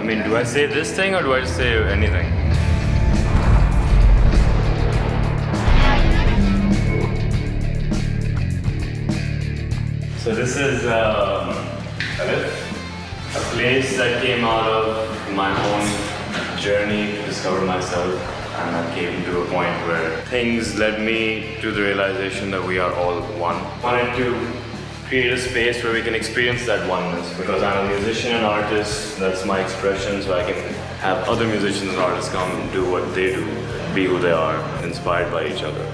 mean, do I say this thing or do I say anything? So this is Aleph, a place that came out of my own journey to discover myself, and I came to a point where things led me to the realization that we are all one. I wanted to create a space where we can experience that oneness, because I'm a musician and artist, that's my expression, so I can have other musicians and artists come and do what they do, be who they are, inspired by each other.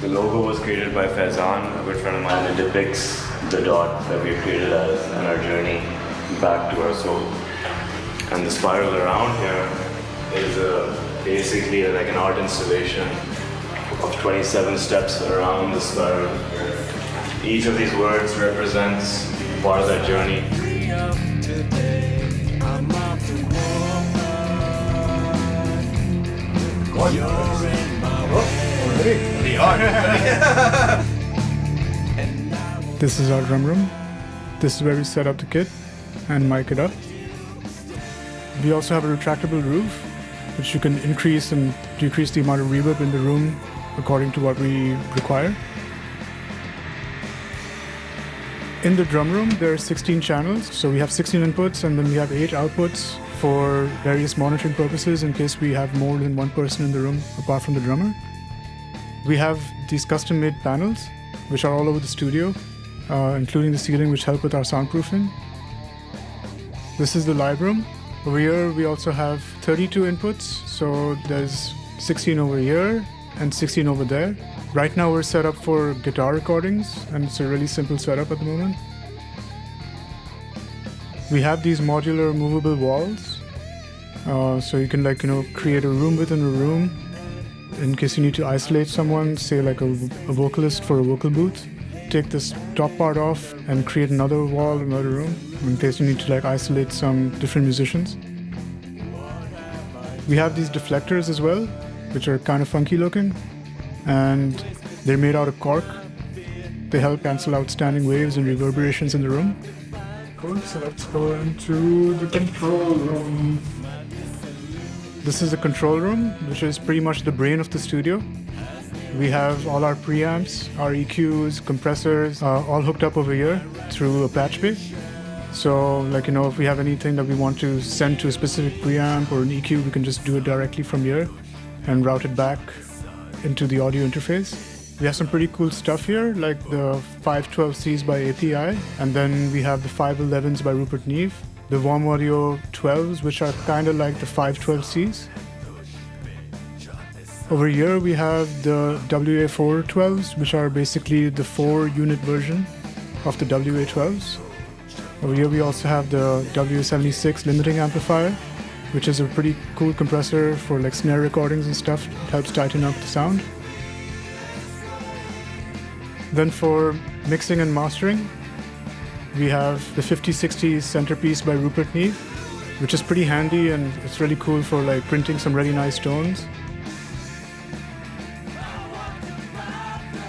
The logo was created by Faizan, a good friend of mine. It depicts the dot that we created as and our journey back to our soul. And the spiral around here is basically like an art installation of 27 steps around the spiral. Each of these words represents part of that journey. This is our drum room. This is where we set up the kit and mic it up. We also have a retractable roof, which you can increase and decrease the amount of reverb in the room according to what we require. In the drum room, there are 16 channels, so we have 16 inputs and then we have 8 outputs for various monitoring purposes in case we have more than one person in the room apart from the drummer. We have these custom-made panels, which are all over the studio, including the ceiling, which help with our soundproofing. This is the live room. Over here, we also have 32 inputs, so there's 16 over here and 16 over there. Right now, we're set up for guitar recordings, and it's a really simple setup at the moment. We have these modular movable walls, so you can create a room within a room in case you need to isolate someone, say like a vocalist for a vocal booth. Take this top part off and create another wall, another room, in case you need to isolate some different musicians. We have these deflectors as well, which are kind of funky looking, and they're made out of cork. They help cancel out standing waves and reverberations in the room. Cool, so let's go into the control room. This is the control room, which is pretty much the brain of the studio. We have all our preamps, our EQs, compressors, all hooked up over here through a patch bay. So, if we have anything that we want to send to a specific preamp or an EQ, we can just do it directly from here and route it back into the audio interface. We have some pretty cool stuff here, like the 512Cs by API, and then we have the 511s by Rupert Neve, the Warm Audio 12s, which are kind of like the 512Cs. Over here we have the WA412s, which are basically the 4-unit version of the WA12s. Over here we also have the WA76 limiting amplifier, which is a pretty cool compressor for snare recordings and stuff. It helps tighten up the sound. Then for mixing and mastering, we have the 5060 centerpiece by Rupert Neve, which is pretty handy and it's really cool for printing some really nice tones.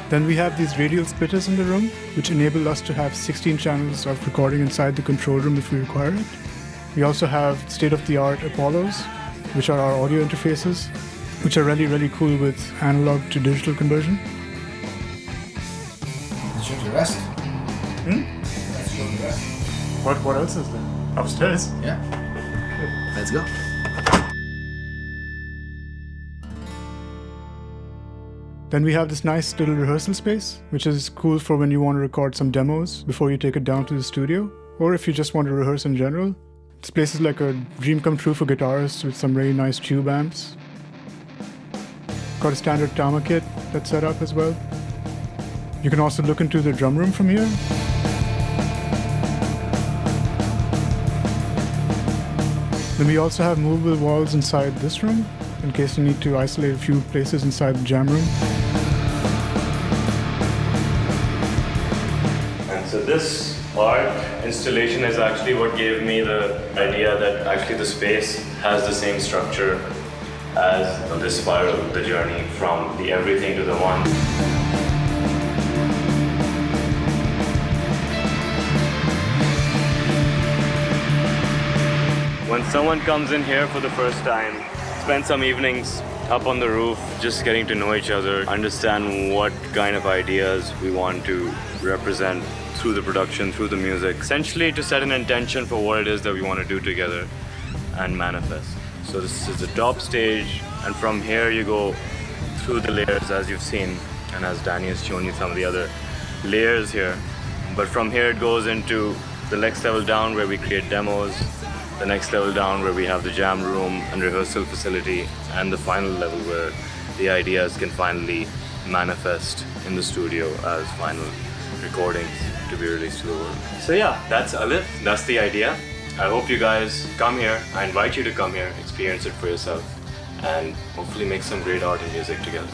Then we have these radial splitters in the room, which enable us to have 16 channels of recording inside the control room if we require it. We also have state-of-the-art Apollos, which are our audio interfaces, which are really, really cool with analog to digital conversion. Let's show the rest. Let's show the rest. What else is there? Upstairs? Yeah. Let's go. Then we have this nice little rehearsal space, which is cool for when you want to record some demos before you take it down to the studio, or if you just want to rehearse in general. This place is like a dream come true for guitarists with some really nice tube amps. Got a standard Tama kit that's set up as well. You can also look into the drum room from here. Then we also have movable walls inside this room, in case you need to isolate a few places inside the jam room. And so this art installation is actually what gave me the idea that actually the space has the same structure as this spiral, the journey from the everything to the one. when someone comes in here for the first time, spend some evenings up on the roof, just getting to know each other, understand what kind of ideas we want to represent through the production, through the music. Essentially to set an intention for what it is that we want to do together and manifest. So this is the top stage, and from here you go through the layers as you've seen, and as Danny has shown you some of the other layers here. But from here it goes into the next level down where we create demos, the next level down where we have the jam room and rehearsal facility, and the final level where the ideas can finally manifest in the studio as final recordings to be released to the world. So yeah, that's Aleph, that's the idea. I hope you guys come here. I invite you to come here, experience it for yourself, and hopefully make some great art and music together.